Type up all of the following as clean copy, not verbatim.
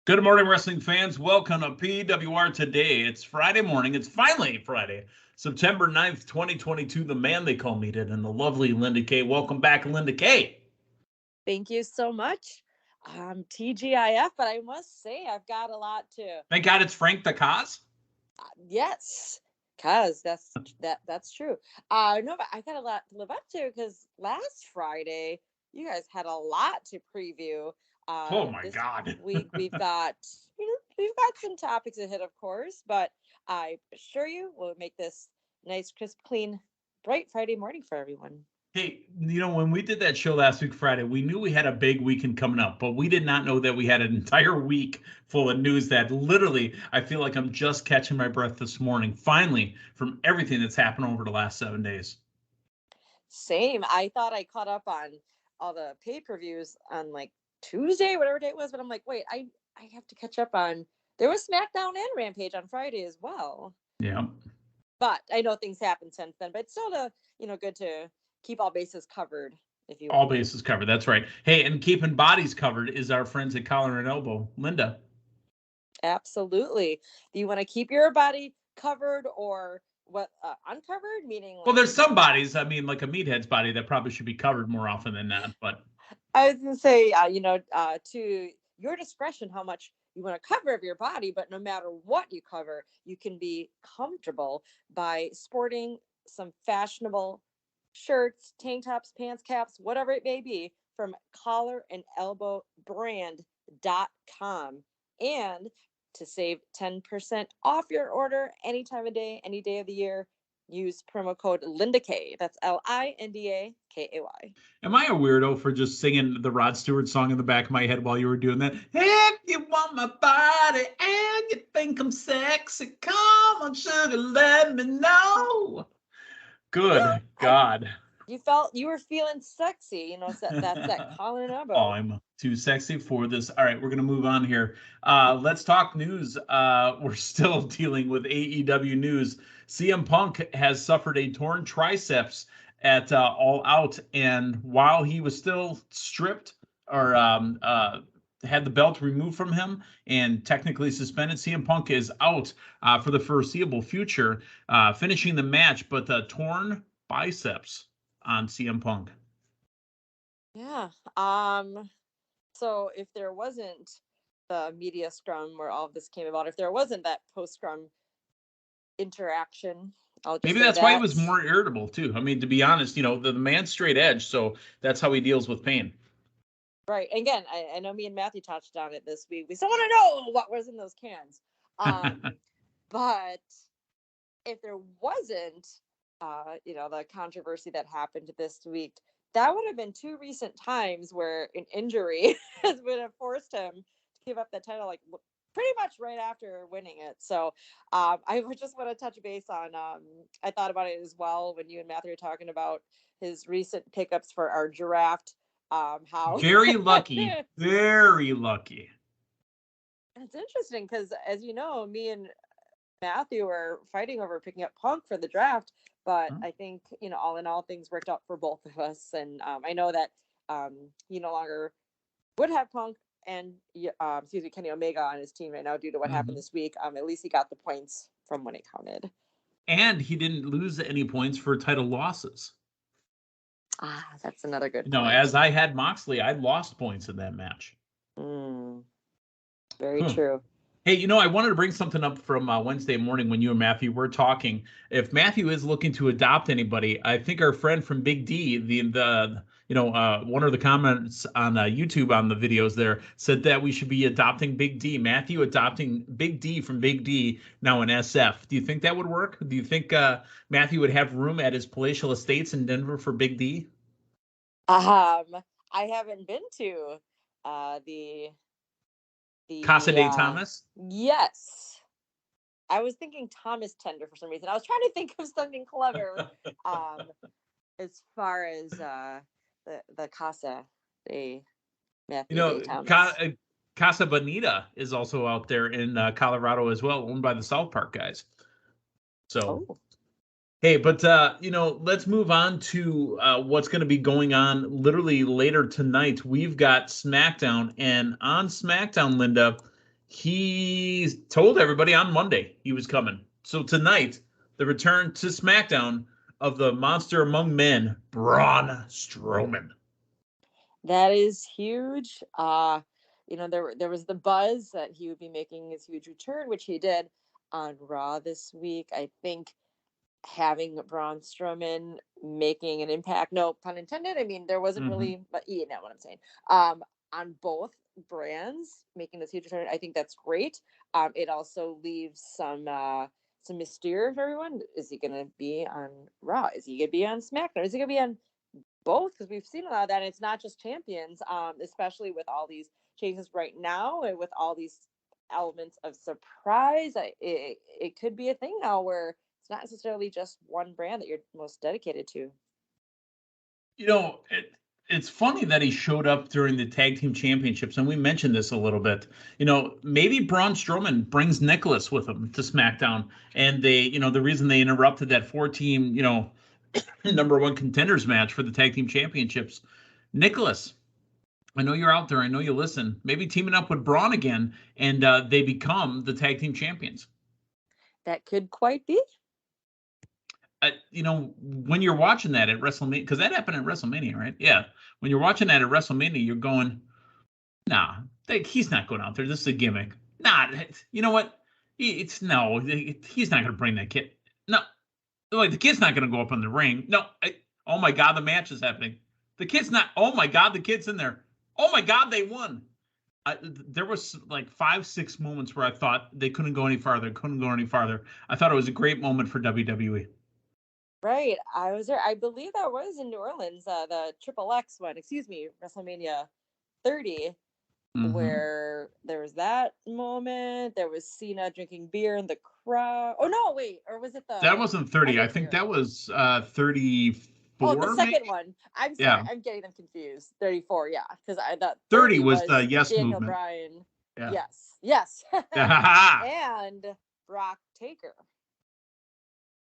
Good morning, wrestling fans. Welcome to PWR Today. It's Friday morning. It's finally Friday, September 9th, 2022. The man they call Meathead and the lovely Linda K. Welcome back, Linda K. Thank you so much. TGIF, but I must say I've got a lot to. Thank God it's Frank the Cause. Yes, cause that's true. No, but I got a lot to live up to because last Friday you guys had a lot to preview. Oh my God. We've got we've got some topics ahead, of course, but I assure you we'll make this nice, crisp, clean, bright Friday morning for everyone. Hey, when we did that show last week, Friday, we knew we had a big weekend coming up, but we did not know that we had an entire week full of news that literally, I feel like I'm just catching my breath this morning, finally, from everything that's happened over the last 7 days. Same. I thought I caught up on all the pay-per-views on like Tuesday, whatever day it was, but I'm like, wait, I have to catch up on. There was Smackdown and Rampage on Friday as well. Yeah. But I know things happened since then, but it's still good to keep all bases covered, if you will. All bases covered. That's right. Hey, and keeping bodies covered is our friends at Collar and Elbow. Linda. Absolutely. Do you want to keep your body covered or what uncovered? Meaning, Well, there's some bodies. I mean, like a meathead's body that probably should be covered more often than not. But I was gonna say, to your discretion, how much you want to cover of your body, but no matter what you cover, you can be comfortable by sporting some fashionable shirts, tank tops, pants, caps, whatever it may be, from collarandelbowbrand.com. And to save 10% off your order any time of day, any day of the year, use promo code LindaK. That's LINDAKAY. Am I a weirdo for just singing the Rod Stewart song in the back of my head while you were doing that? If you want my body and you think I'm sexy, come on, sugar, let me know. Good God. You were feeling sexy, that's that Colin elbow. Oh, I'm too sexy for this. All right, we're going to move on here. Let's talk news. We're still dealing with AEW news. CM Punk has suffered a torn triceps at All Out, and while he was still stripped or had the belt removed from him and technically suspended, CM Punk is out for the foreseeable future, finishing the match, but torn biceps on CM Punk. Yeah. So if there wasn't the media scrum where all of this came about, if there wasn't that post-scrum interaction, maybe that's why he was more irritable too. I mean, to be honest, the man's straight edge, so that's how he deals with pain. Right. Again, I know me and Matthew touched on it this week. We still want to know what was in those cans. But if there wasn't, the controversy that happened this week, that would have been two recent times where an injury would have forced him to give up the title, like pretty much right after winning it. So I would just want to touch base on, I thought about it as well when you and Matthew were talking about his recent pickups for our draft. How very lucky. It's interesting because, as you know, me and Matthew were fighting over picking up Punk for the draft, but I think all in all, things worked out for both of us, and I know that he no longer would have Punk and Kenny Omega on his team right now due to what happened this week. At least he got the points from when it counted, and he didn't lose any points for title losses. That's another good point. No, as I had Moxley, I lost points in that match. Very true. Hey, I wanted to bring something up from Wednesday morning when you and Matthew were talking. If Matthew is looking to adopt anybody, I think our friend from Big D, one of the comments on YouTube on the videos there said that we should be adopting Big D. Matthew adopting Big D from Big D, now in SF. Do you think that would work? Do you think Matthew would have room at his palatial estates in Denver for Big D? I haven't been to the Casa de Thomas? Yes. I was thinking Thomas Tender for some reason. I was trying to think of something clever as far as the Casa de Matthew Thomas. Casa Bonita is also out there in Colorado as well, owned by the South Park guys. So, hey, but, let's move on to what's going to be going on literally later tonight. We've got Smackdown, and on Smackdown, Linda, he told everybody on Monday he was coming. So tonight, the return to SmackDown of the monster among men, Braun Strowman. That is huge. There was the buzz that he would be making his huge return, which he did on Raw this week. I think having Braun Strowman making an impact, no pun intended. I mean, there wasn't really, but you know what I'm saying. On both brands making this huge return, I think that's great. It also leaves some mystery for everyone. Is he gonna be on Raw? Is he gonna be on SmackDown? Is he gonna be on both? Because we've seen a lot of that. And it's not just champions, especially with all these changes right now and with all these elements of surprise. It could be a thing now where it's not necessarily just one brand that you're most dedicated to. It's funny that he showed up during the tag team championships, and we mentioned this a little bit. Maybe Braun Strowman brings Nicholas with him to SmackDown, and the reason they interrupted that 4-team, number one contenders match for the tag team championships. Nicholas, I know you're out there. I know you listen. Maybe teaming up with Braun again, and they become the tag team champions. That could quite be. When you're watching that at WrestleMania, because that happened at WrestleMania, right? Yeah. When you're watching that at WrestleMania, you're going, nah, he's not going out there. This is a gimmick. Nah, you know what? He's not going to bring that kid. No, like the kid's not going to go up in the ring. No. Oh my God, the match is happening. The kid's not. Oh my God, the kid's in there. Oh my God, they won. There was like 5-6 moments where I thought they couldn't go any farther. I thought it was a great moment for WWE. Right. I was there. I believe that was in New Orleans, the Triple X one, WrestleMania 30, where there was that moment. There was Cena drinking beer in the crowd. Oh, no, wait. Or was it that wasn't 30. I think that was 34. Oh, the second maybe? one. I'm sorry. Yeah. I'm getting them confused. 34, yeah. Because I thought 30 was the Yes Daniel movement. Bryan. Yeah. Yes. And Brock Taker.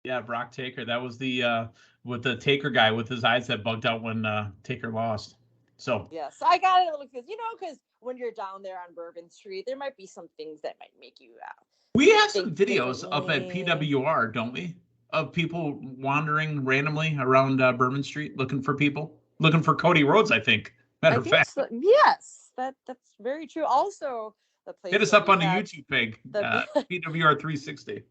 Yeah, Brock Taker. That was the with the Taker guy with his eyes that bugged out when Taker lost. So yes, I got it a little confused. Because when you're down there on Bourbon Street, there might be some things that might make you. We have some videos up at PWR, don't we? Of people wandering randomly around Bourbon Street looking for Cody Rhodes. I think. Matter of fact. So. Yes, that's very true. Also, the place. Hit us up on the YouTube page, PWR 360.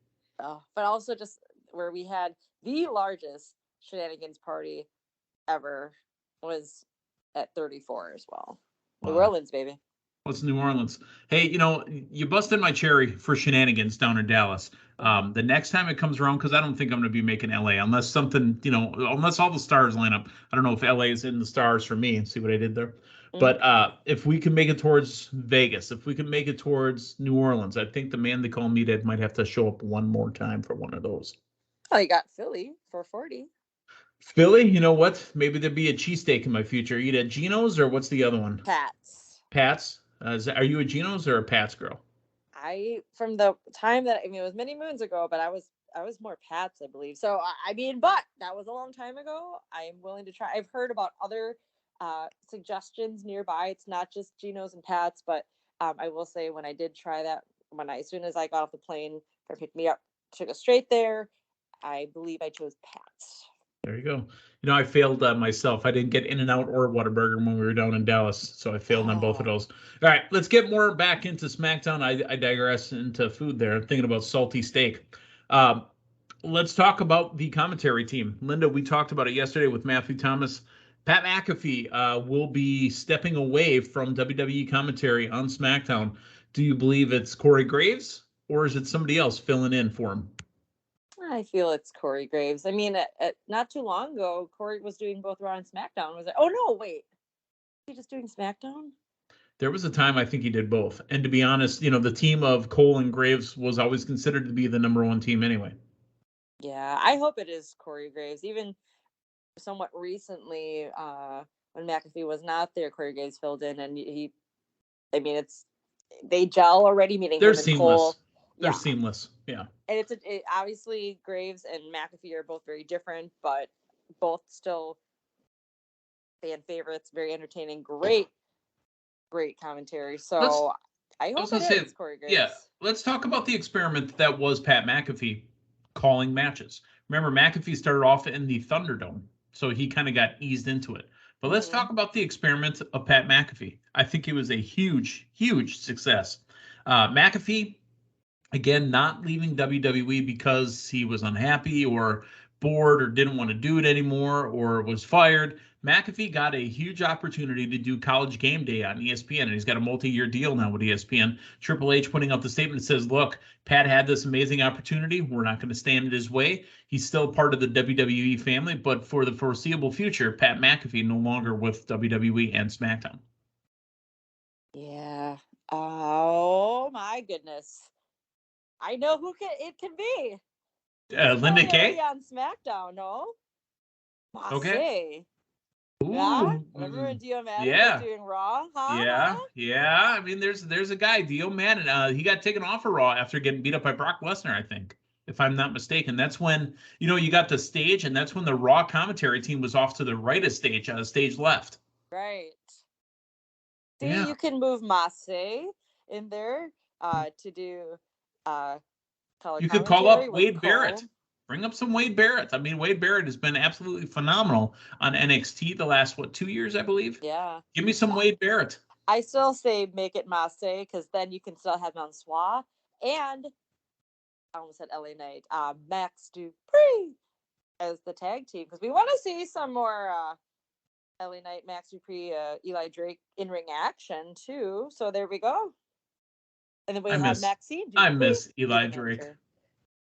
Oh, but also just where we had the largest shenanigans party ever was at 34 as well. Wow. New Orleans, baby. What's New Orleans? Hey, you busted my cherry for shenanigans down in Dallas. The next time it comes around, because I don't think I'm going to be making LA unless something, unless all the stars line up. I don't know if LA is in the stars for me. See what I did there? But if we can make it towards Vegas, if we can make it towards New Orleans, I think the man they call Meathead might have to show up one more time for one of those. Oh, you got Philly for 40. Philly, you know what? Maybe there'd be a cheesesteak in my future. Eat at Geno's, or what's the other one? Pat's. Are you a Geno's or a Pat's girl? From the time that it was many moons ago, but I was more Pat's, I believe. So but that was a long time ago. I am willing to try. I've heard about other suggestions nearby. It's not just Geno's and Pat's, but I will say when I did try that, as soon as I got off the plane, they picked me up, took us straight there. I believe I chose Pat's. There you go. I failed myself. I didn't get In-N-Out or Whataburger when we were down in Dallas, so I failed on both of those. All right, let's get more back into SmackDown. I digress into food there. I'm thinking about salty steak. Let's talk about the commentary team. Linda, we talked about it yesterday with Matthew Thomas. Pat McAfee will be stepping away from WWE commentary on SmackDown. Do you believe it's Corey Graves, or is it somebody else filling in for him? I feel it's Corey Graves. I mean, not too long ago, Corey was doing both Raw and SmackDown. Was it? Oh no, wait, is he just doing SmackDown? There was a time I think he did both. And to be honest, the team of Cole and Graves was always considered to be the number one team anyway. Yeah, I hope it is Corey Graves. Even somewhat recently, when McAfee was not there, Corey Graves filled in, and they gel already. Meaning they're seamless. Cole. They're seamless. Yeah. And obviously Graves and McAfee are both very different, but both still fan favorites, very entertaining, great commentary. So I I was hope gonna it say, is, Corey Graves. yeah, let's talk about the experiment that was Pat McAfee calling matches. Remember, McAfee started off in the Thunderdome, so he kind of got eased into it. But let's talk about the experiment of Pat McAfee. I think it was a huge, huge success. McAfee, again, not leaving WWE because he was unhappy or bored or didn't want to do it anymore or was fired. McAfee got a huge opportunity to do College Game Day on ESPN, and he's got a multi-year deal now with ESPN. Triple H putting out the statement that says, look, Pat had this amazing opportunity. We're not going to stand in his way. He's still part of the WWE family, but for the foreseeable future, Pat McAfee no longer with WWE and SmackDown. Yeah. Oh my goodness. I know who it can be. Linda Kay? On SmackDown, no? Okay. Yeah? Ooh. Remember when Dio Madden Yeah. was doing Raw? Yeah. I mean, there's a guy, Dio Madden. He got taken off of Raw after getting beat up by Brock Lesnar, I think, if I'm not mistaken. That's when, you got the stage, and that's when the Raw commentary team was off to the right of stage, stage left. Right. See, Yeah. you can move Massey in there to do color You could call up Wade Cole. Barrett. Bring up some Wade Barrett. I mean, Wade Barrett has been absolutely phenomenal on NXT the last, 2 years, I believe? Yeah. Give me some Wade Barrett. I still say make it Massey because then you can still have Mansois and I almost said LA Knight, Max Dupree as the tag team because we want to see some more LA Knight, Max Dupree, Eli Drake in ring action too. So there we go. And then we have Maxine Dupree. I miss Eli Drake.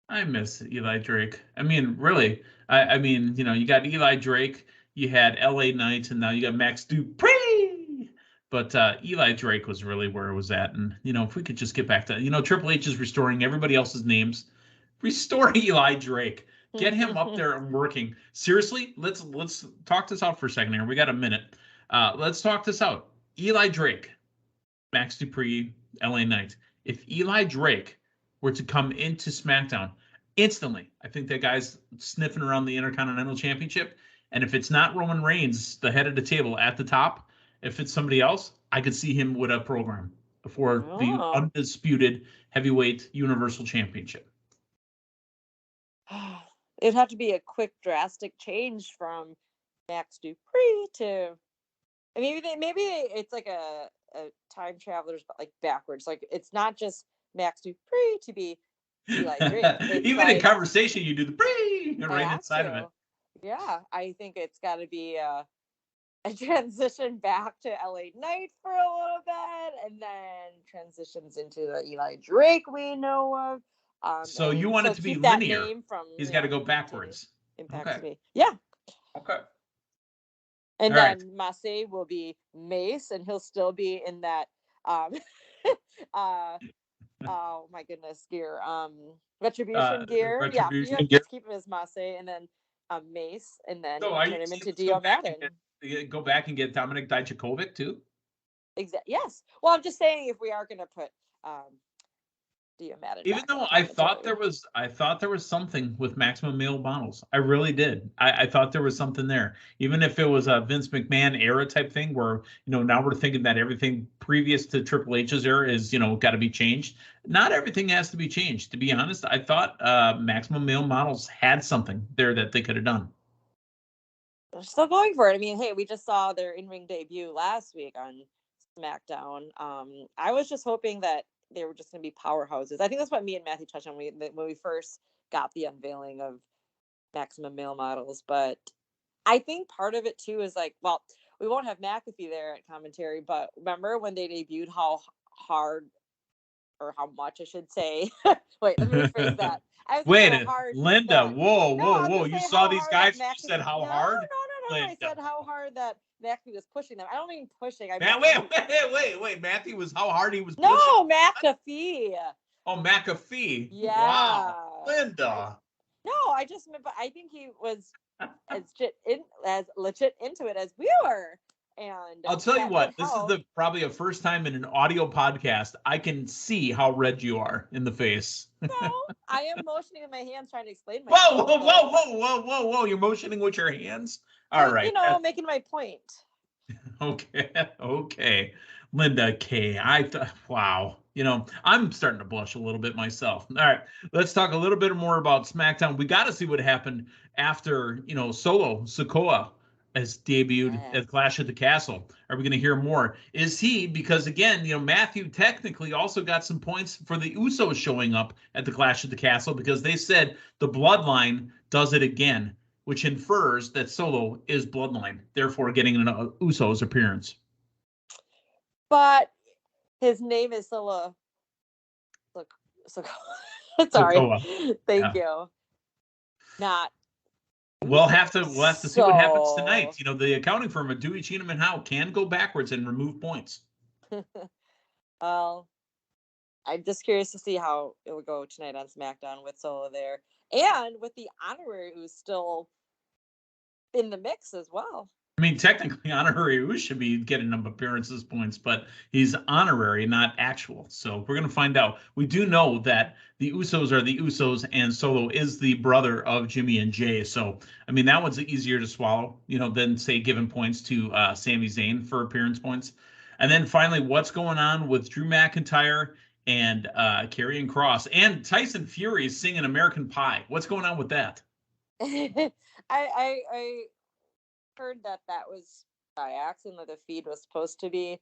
I miss Eli Drake. I mean, really. I mean, you got Eli Drake, you had LA Knight, and now you got Max Dupree. But Eli Drake was really where it was at. And, if we could just get back to, Triple H is restoring everybody else's names. Restore Eli Drake. Get him up there and working. Seriously, let's talk this out for a second here. We got a minute. Let's talk this out. Eli Drake, Max Dupree, LA Knight. If Eli Drake were to come into SmackDown instantly, I think that guy's sniffing around the Intercontinental Championship. And if it's not Roman Reigns, the head of the table at the top, if it's somebody else, I could see him with a program for the undisputed heavyweight Universal Championship. It'd have to be a quick, drastic change from Max Dupree to maybe it's like a time travelers, but like backwards. Like it's not just Max Dupree to be Eli Drake. Even in conversation, you do the Bree right inside of it. Yeah, I think it's got to be a transition back to LA Knight for a little bit, and then transitions into the Eli Drake we know of. So you want it to be linear. He's got to go backwards. Impacts me. Yeah. Okay. And all then Massey will be Mace, and he'll still be in that oh my goodness, gear. Retribution gear. Retribution gear. Just keep him as Massey, and then Mace, and then turn him into Dio Madden. Go back and get Dominic Dijakovic too. Exactly. Yes. Well, I'm just saying if we are going to put Dio Madden. Even though I thought there was something with Maximum Male Models. I really did. I thought there was something there. Even if it was a Vince McMahon era type thing where, now we're thinking that everything previous to Triple H's era is, got to be changed. Not everything has to be changed. To be honest, I thought Maximum Male Models had something there that they could have done. They're still going for it. I mean, hey, we just saw their in-ring debut last week on SmackDown. I was just hoping that they were just going to be powerhouses. I think that's what me and Matthew touched on when we first got the unveiling of Maximum Male Models. But I think part of it too is like, well, we won't have McAfee there at commentary, but remember when they debuted how hard, or how much I should say. Wait, let me rephrase that. Wait, Linda, whoa. You saw these guys, you said how hard? No. I said how hard that McAfee was pushing them. I don't mean pushing. Wait. Matthew was how hard he was pushing? No, McAfee. Oh, McAfee. Yeah. Wow. Linda. No, I just meant, but I think he was as legit into it as we were. And I'll tell you what, this is probably a first time in an audio podcast I can see how red you are in the face. No, I am motioning with my hands trying to explain myself. Whoa. You're motioning with your hands? All right. Making my point. Okay. Linda K. Wow. I'm starting to blush a little bit myself. All right, let's talk a little bit more about SmackDown. We got to see what happened after, Solo Sikoa has debuted at Clash at the Castle. Are we going to hear more? Is he, because again, Matthew technically also got some points for the Usos showing up at the Clash at the Castle because they said the Bloodline does it again, which infers that Solo is Bloodline, therefore getting an Usos appearance. But his name is Solo. Sorry. Sikoa. Thank you. Not. We'll have to see what happens tonight. The accounting firm of Dewey, Cheatham, and Howe can go backwards and remove points. Well, I'm just curious to see how it will go tonight on SmackDown with Solo there, and with the honorary who's still in the mix as well. I mean, technically, honorary Uso should be getting them appearances points, but he's honorary, not actual. So we're going to find out. We do know that the Usos are the Usos, and Solo is the brother of Jimmy and Jay. So, I mean, that one's easier to swallow, than, say, giving points to Sami Zayn for appearance points. And then finally, what's going on with Drew McIntyre and Karrion Kross and Tyson Fury singing American Pie? What's going on with that? I heard that was by accident, that the feed was supposed to be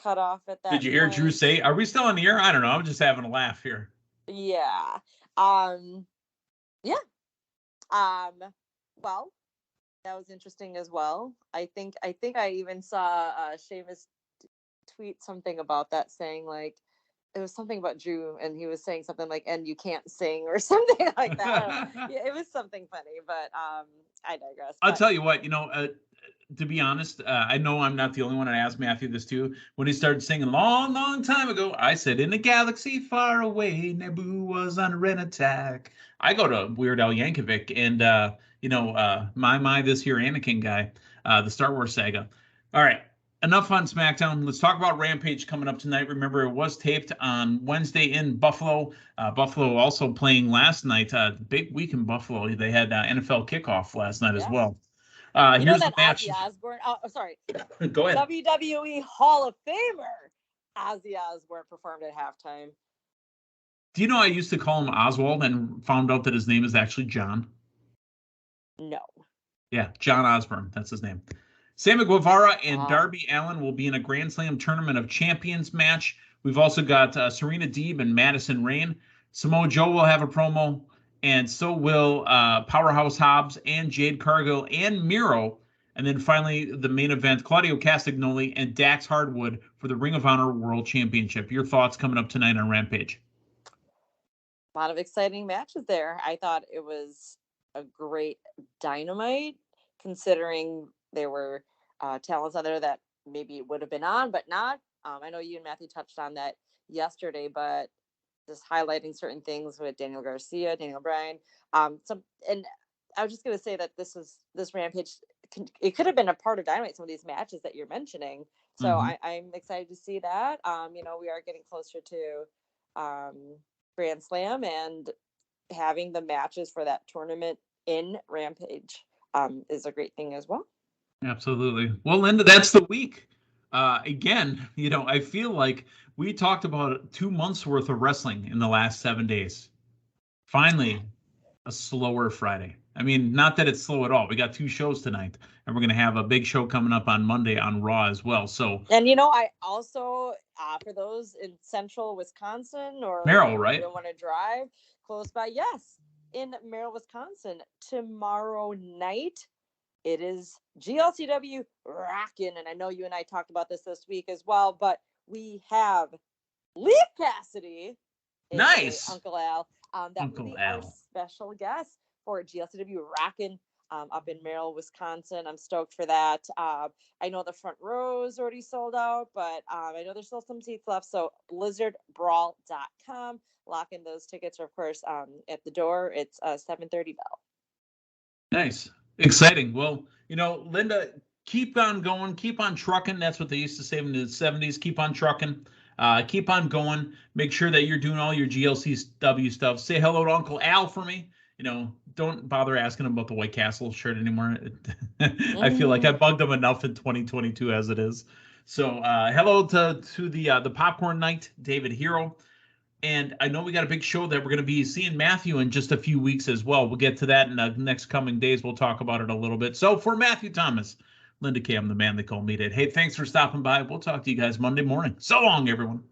cut off at that. Did you hear point. Drew say, are we still on the air? I don't know. I'm just having a laugh here. Yeah. Yeah. Well, that was interesting as well. I think I even saw Sheamus tweet something about that, saying like it was something about Drew, and he was saying something like, and you can't sing or something like that. Yeah, it was something funny, but I digress. I'll tell you what, to be honest, I know I'm not the only one. I asked Matthew this too. When he started singing long time ago, I said, in a galaxy far away, Naboo was under an attack. I go to Weird Al Yankovic and, this here Anakin guy, the Star Wars saga. All right. Enough on SmackDown. Let's talk about Rampage coming up tonight. Remember, it was taped on Wednesday in Buffalo. Buffalo also playing last night. Big week in Buffalo. They had NFL kickoff last night as well. Here's the match. Ozzy Osbourne. Sorry. Go ahead. WWE Hall of Famer Ozzy Osbourne performed at halftime. Do you know I used to call him Oswald and found out that his name is actually John? No. Yeah, John Osbourne. That's his name. Sammy Guevara and Darby Allin will be in a Grand Slam Tournament of Champions match. We've also got Serena Deeb and Madison Rayne. Samoa Joe will have a promo, and so will Powerhouse Hobbs and Jade Cargill and Miro. And then finally, the main event, Claudio Castagnoli and Dax Hardwood for the Ring of Honor World Championship. Your thoughts coming up tonight on Rampage? A lot of exciting matches there. I thought it was a great Dynamite, considering there were talents on there that maybe would have been on, but not. I know you and Matthew touched on that yesterday, but just highlighting certain things with Daniel Garcia, Daniel Bryan. And I was just going to say that this Rampage, it could have been a part of Dynamite, some of these matches that you're mentioning. So I'm excited to see that. We are getting closer to Grand Slam, and having the matches for that tournament in Rampage is a great thing as well. Absolutely. Well, Linda, that's the week. Again, I feel like we talked about 2 months worth of wrestling in the last 7 days. Finally, a slower Friday. I mean, not that it's slow at all. We got 2 shows tonight, and we're going to have a big show coming up on Monday on Raw as well. So, and I also, for those in central Wisconsin or Merrill, right? Don't want to drive close by. Yes, in Merrill, Wisconsin, tomorrow night. It is GLCW rockin', and I know you and I talked about this week as well, but we have Leif Cassidy, nice, Uncle Al, that will be our special guest for GLCW rockin' up in Merrill, Wisconsin. I'm stoked for that. I know the front row is already sold out, but I know there's still some seats left, so blizzardbrawl.com. Lock in those tickets, of course, at the door. It's 7:30 bell. Nice. Exciting. Well, Linda, keep on going, keep on trucking. That's what they used to say in the 70s. Keep on trucking. Keep on going. Make sure that you're doing all your GLCW stuff. Say hello to Uncle Al for me. Don't bother asking him about the White Castle shirt anymore. I feel like I bugged him enough in 2022 as it is. So hello to the Popcorn Night, David Hero. And I know we got a big show that we're going to be seeing Matthew in just a few weeks as well. We'll get to that in the next coming days. We'll talk about it a little bit. So for Matthew Thomas, Linda K, I'm the man they call Meathead. Hey, thanks for stopping by. We'll talk to you guys Monday morning. So long, everyone.